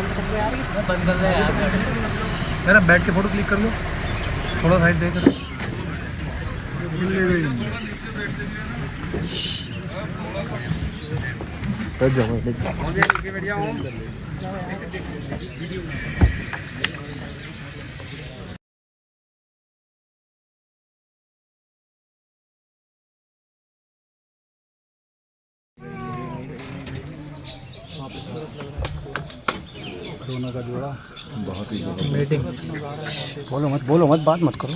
बंद कर रहे यार। मेरा बैठ के फोटो क्लिक कर लो, थोड़ा साइड देकर। दोनों का जोड़ा बहुत ही मीटिंग। बोलो मत बात मत करो।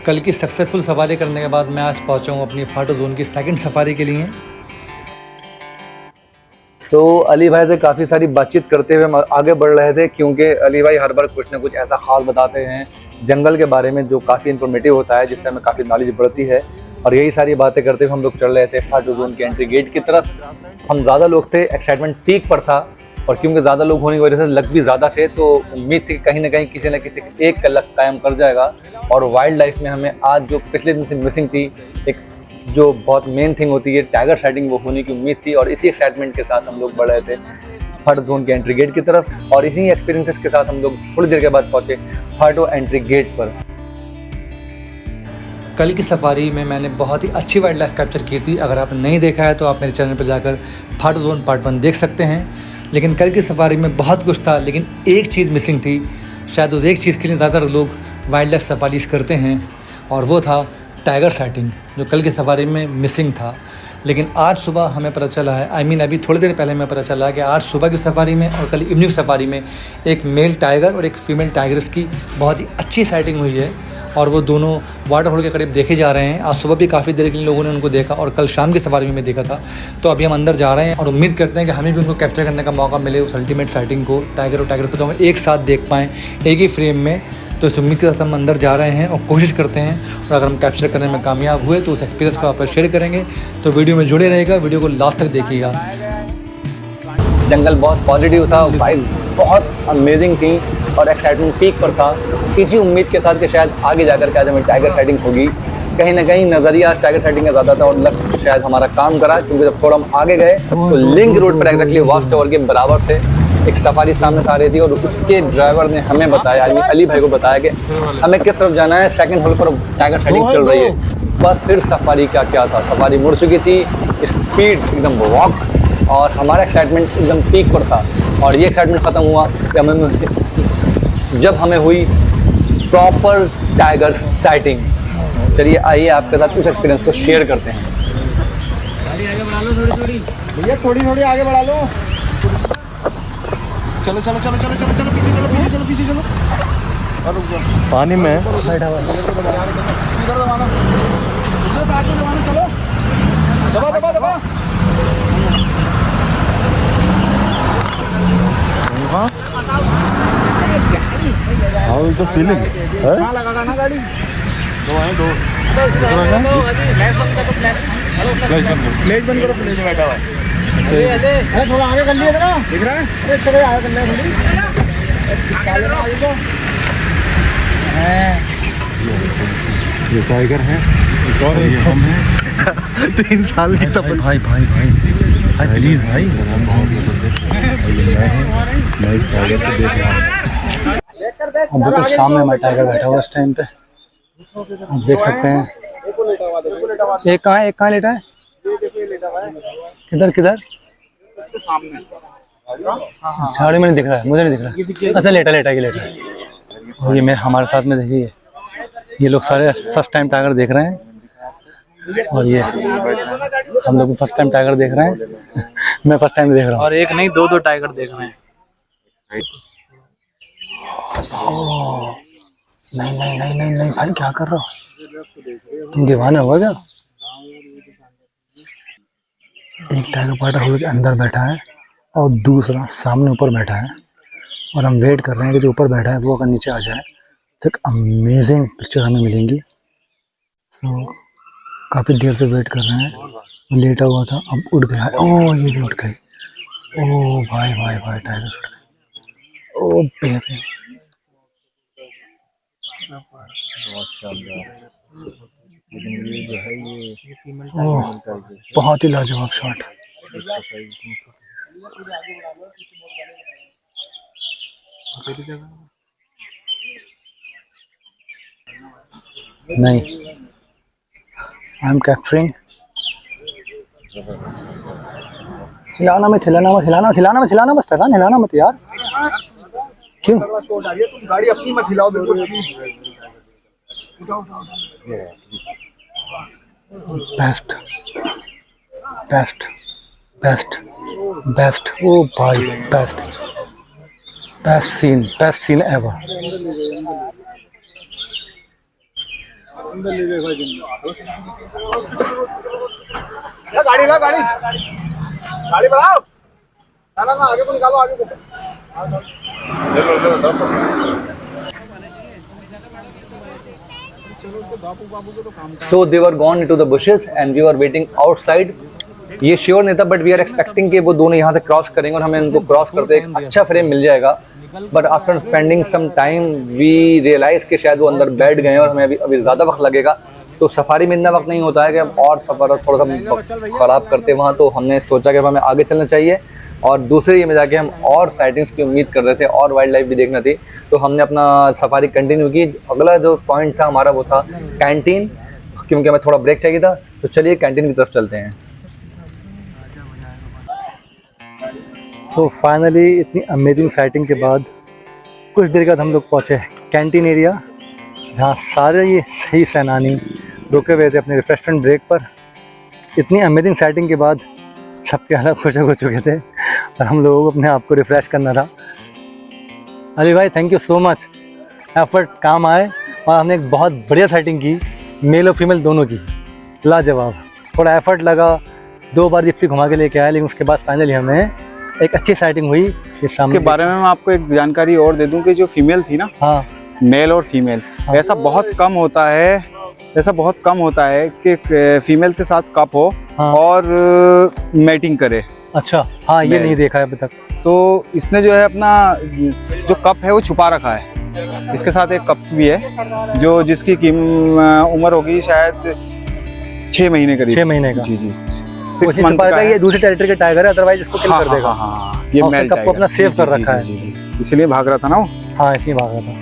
कल की सक्सेसफुल सफारी करने के बाद मैं आज पहुंचा हूं अपनी फाटो जोन की सेकंड सफारी के लिए। तो अली भाई से काफ़ी सारी बातचीत करते हुए हम आगे बढ़ रहे थे, क्योंकि अली भाई हर बार कुछ ना कुछ ऐसा खास बताते हैं जंगल के बारे में जो काफ़ी इन्फॉर्मेटिव होता है, जिससे हमें काफ़ी नॉलेज बढ़ती है। और यही सारी बातें करते हुए हम लोग चल रहे थे फाटो जोन के एंट्री गेट की तरफ। हम ज़्यादा लोग थे, एक्साइटमेंट पीक पर था, और क्योंकि ज़्यादा लोग होने की वजह से लक भी ज़्यादा थे, तो उम्मीद थी कि कहीं ना कहीं किसी न किसी एक का लक कायम कर जाएगा। और वाइल्ड लाइफ में हमें आज जो पिछले दिन से मिसिंग थी, एक जो बहुत मेन थिंग होती है टाइगर साइटिंग, वो होने की उम्मीद थी। और इसी एक्साइटमेंट के साथ हम लोग बढ़ रहे थे फाटो जोन के एंट्री गेट की तरफ, और इसी एक्सपीरियंसेस के साथ हम लोग थोड़ी देर के बाद पहुंचे फाटो एंट्री गेट पर। कल की सफारी में मैंने बहुत ही अच्छी वाइल्ड लाइफ कैप्चर की थी। अगर आपने नहीं देखा है तो आप मेरे चैनल पर जाकर फाटो जोन पार्ट 1 देख सकते हैं। लेकिन कल की सफारी में बहुत कुछ था, लेकिन एक चीज़ मिसिंग थी। शायद उस एक चीज़ के लिए ज़्यादातर लोग वाइल्ड लाइफ सफारीज करते हैं, और वो था टाइगर साइटिंग, जो कल की सफारी में मिसिंग था। लेकिन आज सुबह हमें पता चला है, अभी थोड़ी देर पहले हमें पता चला कि आज सुबह की सफारी में और कल इवनिंग सफारी में एक मेल टाइगर और एक फीमेल टाइगर्स की बहुत ही अच्छी साइटिंग हुई है, और वो दोनों वाटरफॉल के करीब देखे जा रहे हैं। आज सुबह भी काफ़ी देर के लिए लोगों ने उनको देखा, और कल शाम की सफारी में देखा था। तो अभी हम अंदर जा रहे हैं और उम्मीद करते हैं कि हमें भी उनको कैप्चर करने का मौका मिले, उस अल्टीमेट साइटिंग को, टाइगर और टाइगर को, तो हम एक साथ देख पाएँ एक ही फ्रेम में। तो इस उम्मीद के साथ हम अंदर जा रहे हैं और कोशिश करते हैं, और अगर हम कैप्चर करने में कामयाब हुए तो उस एक्सपीरियंस को आप शेयर करेंगे। तो वीडियो में जुड़े रहेगा, वीडियो को लास्ट तक देखिएगा। जंगल बहुत पॉजिटिव था, वाइब बहुत अमेजिंग थी, और एक्साइटमेंट पीक पर था। इसी उम्मीद के साथ कि शायद आगे जाकर के आज हमें टाइगर साइटिंग होगी। कहीं ना कहीं नज़रिया टाइगर साइटिंग का ज़्यादा था, और लक शायद हमारा काम करा, क्योंकि जब थोड़ा हम आगे गए तो लिंक रोड पर एग्जैक्टली वॉच टावर के बराबर से एक सफारी सामने से आ रही थी, और उसके ड्राइवर ने हमें बताया, अली भाई को बताया कि हमें किस तरफ जाना है, सेकंड होल पर टाइगर साइटिंग चल रही है। बस फिर सफारी का क्या था, सफारी मुड़ चुकी थी, स्पीड एकदम वॉक, और हमारा एक्साइटमेंट एकदम पीक पर था। और ये एक्साइटमेंट ख़त्म हुआ जब हमें हुई प्रॉपर टाइगर साइटिंग। चलिए आइए आपके साथ उस एक्सपीरियंस को शेयर करते हैं। आगे बढ़ा लो, थोड़ी भैया थोड़ी आगे बढ़ा लो। चलो पीछे चलो। पानी में बैठा हुआ दबा। हाँ तो फीलिंग है। कहाँ लगा ना गाड़ी? दो फ्लैश बंद करो। फ्लैश बैठा हुआ है। अरे थोड़ा आगे कर लिया जरा, दिख रहा है? अरे थोड़ा आगे कर लिया ये टाइगर है, और ये हम हैं। 3 साल की तब भाई प्लीज भाई, मैं इस टाइगर को देख रहा हूँ। हम बिल्कुल सामने हमारा टाइगर बैठा हुआ इस टाइम पे, आप देख सकते हैं। एक कहाँ लेटा है? किधर? साड़ी में नहीं दिख रहा है, मुझे नहीं दिख रहा। अच्छा लेटा है। और ये हमारे साथ में देखिए, ये लोग सारे फर्स्ट टाइम टाइगर देख रहे हैं, और ये हम लोग फर्स्ट टाइम टाइगर देख रहे हैं। मैं फर्स्ट टाइम देख रहा हूँ, और एक नहीं, 2 टाइगर देख रहे हैं। ओह, नहीं नहीं नहीं नहीं नहीं भाई, क्या कर रहा हो तुम? दीवाना हुआ क्या? एक टाइगर पाटर हुए के अंदर बैठा है और दूसरा सामने ऊपर बैठा है, और हम वेट कर रहे हैं कि जो ऊपर बैठा है वो अगर नीचे आ जाए तो एक अमेजिंग पिक्चर हमें मिलेंगी। तो काफ़ी देर से वेट कर रहे हैं, लेटा हुआ था, अब उठ गया है। ओह, ये भी उठ गई। ओह भाई भाई भाई, टाइगर उठ गई। ओह बेहतरीन। लेकिन ये जो है ये ओह, बहुत ही लाजवाब शॉट। नहीं, आई एम कैप्चरिंग। हिलाना मत, हिलाना मत, हिलाना हिलाना मत, हिलाना मत फैजान, हिलाना मत यार। क्यों? शॉट आ रही है, तुम गाड़ी अपनी मत हिलाओ बिल्कुल भी। बेस्ट बेस्ट बेस्ट बेस्ट, ओ भाई, बेस्ट बेस्ट सीन एवर। गाड़ी ला, गाड़ी गाड़ी बढ़ाओ ना, आगे को निकालो, आगे को। So they were gone into the bushes and we were waiting outside. ये श्योर नहीं था बट वी आर एक्सपेक्टिंग कि वो दोनों यहाँ से क्रॉस करेंगे और हमें उनको क्रॉस करते एक अच्छा फ्रेम मिल जाएगा। But after spending some time we realise कि शायद वो अंदर बैठ गए हैं और हमें अभी ज़्यादा वक्त लगेगा। तो सफारी में इतना वक्त नहीं होता है कि हम और सफ़र थोड़ा सा ख़राब करते वहाँ, तो हमने सोचा कि हमें आगे चलना चाहिए। और दूसरे ये में जाके हम और साइटिंग्स की उम्मीद कर रहे थे और वाइल्ड लाइफ भी देखना थी, तो हमने अपना सफारी कंटिन्यू की। अगला जो पॉइंट था हमारा वो था कैंटीन, क्योंकि हमें थोड़ा ब्रेक चाहिए था। तो चलिए कैंटीन की तरफ चलते हैं। सो फाइनली इतनी अमेजिंग साइटिंग के बाद कुछ देर बाद हम लोग पहुँचे कैंटीन एरिया, जहाँ सारे ये सही सैलानी रुके हुए थे अपने रिफ्रेशमेंट ब्रेक पर। इतनी अमेजिंग साइटिंग के बाद सबके अलग खुश हो चुके थे और हम लोगों को अपने आप को रिफ़्रेश करना था। अली भाई thank you so much, effort काम आए और हमने एक बहुत बढ़िया सेटिंग की, मेल और फीमेल दोनों की, लाजवाब। थोड़ा एफर्ट लगा, 2 बार जिप्सी घुमा के लेके आया, लेकिन उसके बाद फाइनली हमें एक अच्छी सेटिंग हुई। इसके बारे में मैं आपको एक जानकारी और दे दूं कि जो फीमेल थी ना, हाँ, मेल और फीमेल, हाँ, ऐसा बहुत कम होता है कि फीमेल के साथ कप हो, हाँ, और मैटिंग करे। अच्छा, हाँ, ये नहीं देखा है अभी तक। तो इसने जो है अपना जो कप है वो छुपा रखा है। इसके साथ एक कप भी है जो जिसकी उम्र होगी शायद 6 महीने करीब। 6 महीने का। जी जी, वो छुपा रखा है, ये दूसरे टेरिटरी के टाइगर है, अदरवाइज इसको किल कर देगा। हाँ, ये मेल कप को अपना सेव कर रखा है, इसलिए भाग रहा था ना वो। हाँ, इसलिए भाग रहा था।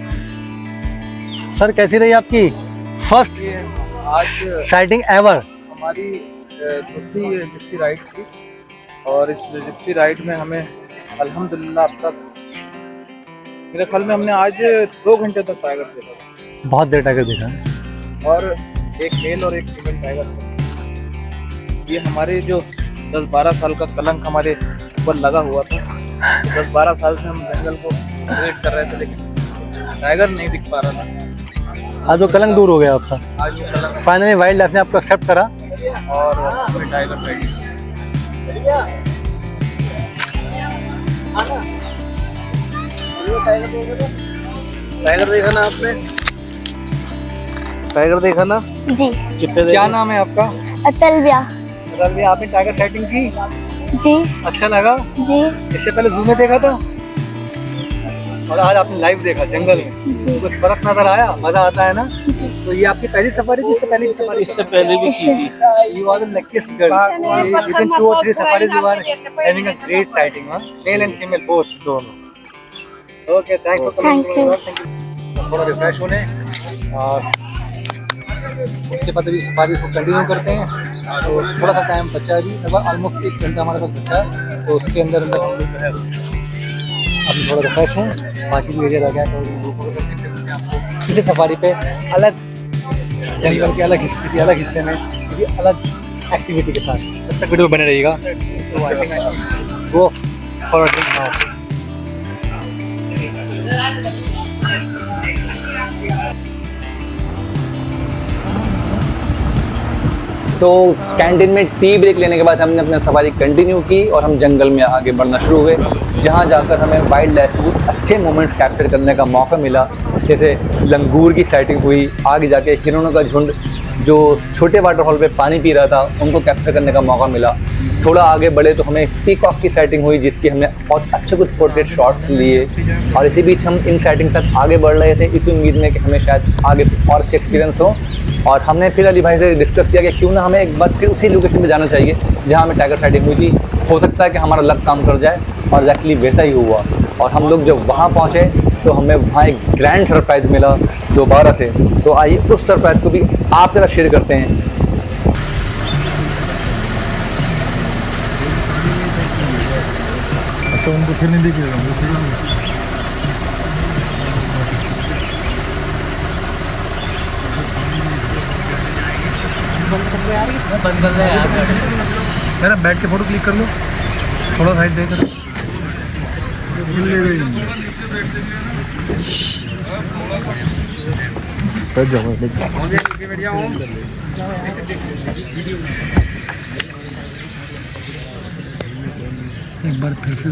सर कैसी रही आपकी फर्स्ट साइटिंग एवर? हमारी दूसरी जिप्सी राइड थी, और इस जिप्सी राइड में हमें अल्हम्दुलिल्लाह अब तक मेरे ख्याल में हमने आज 2 घंटे तक टाइगर देखा था। बहुत देर टाइगर देखा है। और एक मेल और एक फीमेल टाइगर था। ये हमारे जो 10-12 साल का कलंक हमारे ऊपर लगा हुआ था। 10-12 साल से हम जंगल को वेट कर रहे थे, लेकिन टाइगर नहीं दिख पा रहा था। आज वो कलंक दूर हो गया आपका। आज वो कलंक, फाइनली वाइल्ड लाइफ ने आपको एक्सेप्ट करा और हमें टाइगर रेडी। टाइगर देखा ना आपने? टाइगर देखा ना? जी। क्या नाम है आपका? अतलव्या। अतलव्या, आपने टाइगर साइटिंग की? जी। अच्छा लगा? जी। इससे पहले जू में देखा था और आज आपने लाइव देखा जंगल में, जी। कुछ फर्क नजर आया? मजा आता है ना? जी। तो ये आपकी पहली सफारी थी? इससे पहले की सफारी? इससे पहले भी की थी। You are the luckiest girl. Within 2 or 3 safaris you are having a great sighting, huh? Male and female both, दोनों। Okay, thanks for coming. Thank you. Thank you. थोड़ा रिफ्रेश होने और उसके बाद अभी सफारी को कंटिन्यू करते हैं। तो थोड़ा सा टाइम बचा है, अभी लगभग ऑलमोस्ट 1 घंटा हमारे पास बचा है। तो उसके अंदर हम लोग जो है अभी थोड़ा रिफ्रेश हैं, बाकी भी एरिया लगा है। तो इसी सफारी पे अलग जंगल के अलग हिस्से की अलग हिस्से में किसी अलग एक्टिविटी के साथ तब तक वीडियो बने रहिएगा। तो I think go for a drink now. So canteen में टी ब्रेक लेने के बाद हमने अपनी सवारी कंटिन्यू की और हम जंगल में आगे बढ़ना शुरू हुए, जहाँ जाकर हमें वाइल्ड लाइफ के कुछ अच्छे मोमेंट्स कैप्चर करने का मौका मिला। जैसे लंगूर की साइटिंग हुई, आगे जाके हिरणों का झुंड जो छोटे वाटरफॉल पे पानी पी रहा था उनको कैप्चर करने का मौका मिला। थोड़ा आगे बढ़े तो हमें पीकॉक की साइटिंग हुई, जिसकी हमने बहुत अच्छे कुछ पोर्ट्रेट शॉट्स लिए। और इसी बीच हम इन साइटिंग तक आगे बढ़ रहे थे इस उम्मीद में कि हमें शायद आगे और अच्छे एक्सपीरियंस हो। और हमने फिर अली भाई से डिस्कस किया कि क्यों ना हमें एक बार फिर उसी लोकेशन पे जाना चाहिए जहाँ हमें टाइगर साइटिंग हुई थी। हो सकता है कि हमारा लक काम कर जाए, और एक्चुअली वैसा ही हुआ। और हम लोग जब वहाँ पहुँचे तो हमें वहाँ एक ग्रैंड सरप्राइज़ मिला दोबारा से। तो आइए उस सरप्राइज़ को भी आपके साथ शेयर करते हैं। अच्छा, उनको फिर नहीं दिखेगा, वो फिर बंद कर रहे हैं यार, बैठ के फोटो क्लिक कर लो, थोड़ा साइड देकर एक बार फिर से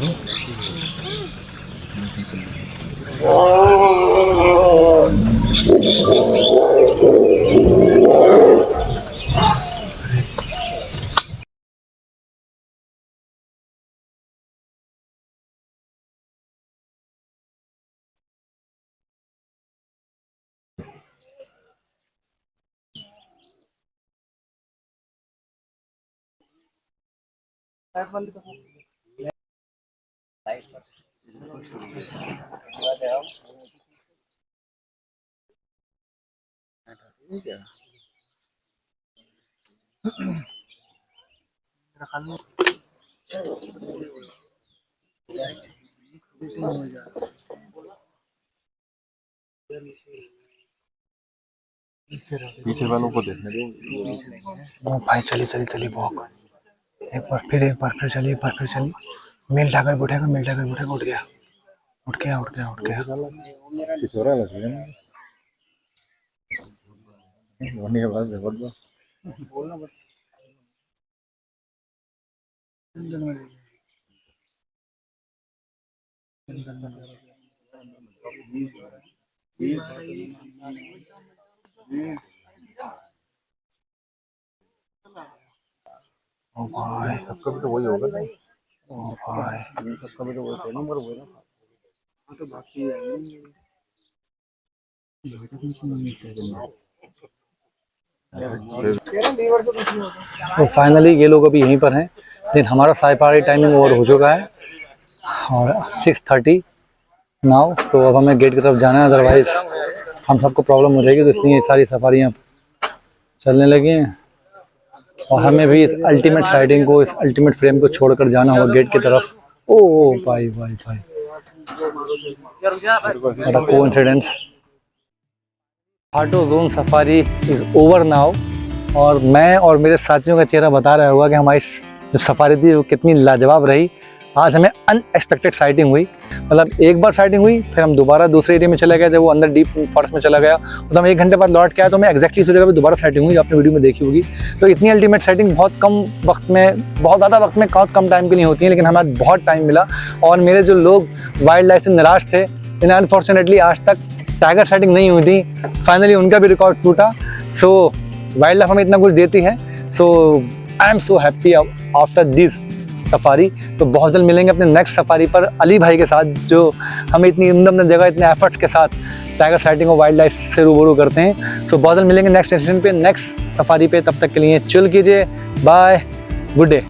पीछे वालों को देखने दो। वो भाई चली वॉक। एक बार फिर चली। मेल टाकर उठेगा, उठ गया। किशोरा लग गया ना, होने के बाद जबरदस्त ओ भाई, सबका भी तो वही होगा ना। ओ भाई, सबका भी तो वही नंबर वही ना। तो बाकी तो फाइनली ये लोग अभी यहीं पर हैं, लेकिन हमारा सफारी टाइमिंग ओवर हो चुका है और 6:30 नाउ। तो अब हमें गेट की तरफ जाना है, अदरवाइज हम सबको प्रॉब्लम हो जाएगी। तो इसलिए सारी सफारियाँ चलने लगी हैं और हमें भी इस अल्टीमेट साइटिंग को, इस अल्टीमेट फ्रेम को छोड़कर जाना होगा गेट की तरफ। ओ भाई, व्हाट अ कोइंसिडेंस। फाटो zone safari is over now, और मैं और मेरे साथियों का चेहरा बता रहा होगा कि हमारी जो सफारी थी वो कितनी लाजवाब रही। आज हमें अनएक्सपेक्टेड साइटिंग हुई, मतलब एक बार साइटिंग हुई, फिर हम दोबारा दूसरे एरिया में चले गए, जब वो अंदर डीप फॉरेस्ट में चला गया तो हम 1 घंटे बाद लौट के आया तो मैं एक्जैक्टली उस जगह पे दोबारा साइटिंग हुई, आपने वीडियो में देखी होगी। तो इतनी अल्टीमेट साइटिंग बहुत कम वक्त में, बहुत ज़्यादा वक्त में, बहुत कम टाइम के लिए होती है, लेकिन हमें बहुत टाइम मिला। और मेरे जो लोग वाइल्ड लाइफ से निराश थे, इन्हें अनफॉर्चुनेटली आज तक टाइगर साइटिंग नहीं हुई थी, फाइनली उनका भी रिकॉर्ड टूटा। सो वाइल्ड लाइफ हमें इतना कुछ देती है। So I am so happy after this safari. तो बहुत जल्द मिलेंगे अपने नेक्स्ट सफारी पर अली भाई के साथ, जो हमें इतनी उम्दा जगह, इतने एफर्ट्स के साथ टाइगर साइटिंग और वाइल्ड लाइफ से रूबरू करते हैं। तो बहुत जल्द मिलेंगे नेक्स्ट स्टेशन पे, नेक्स्ट सफारी पे। तब तक के लिए चिल कीजिए, बाय, गुड डे।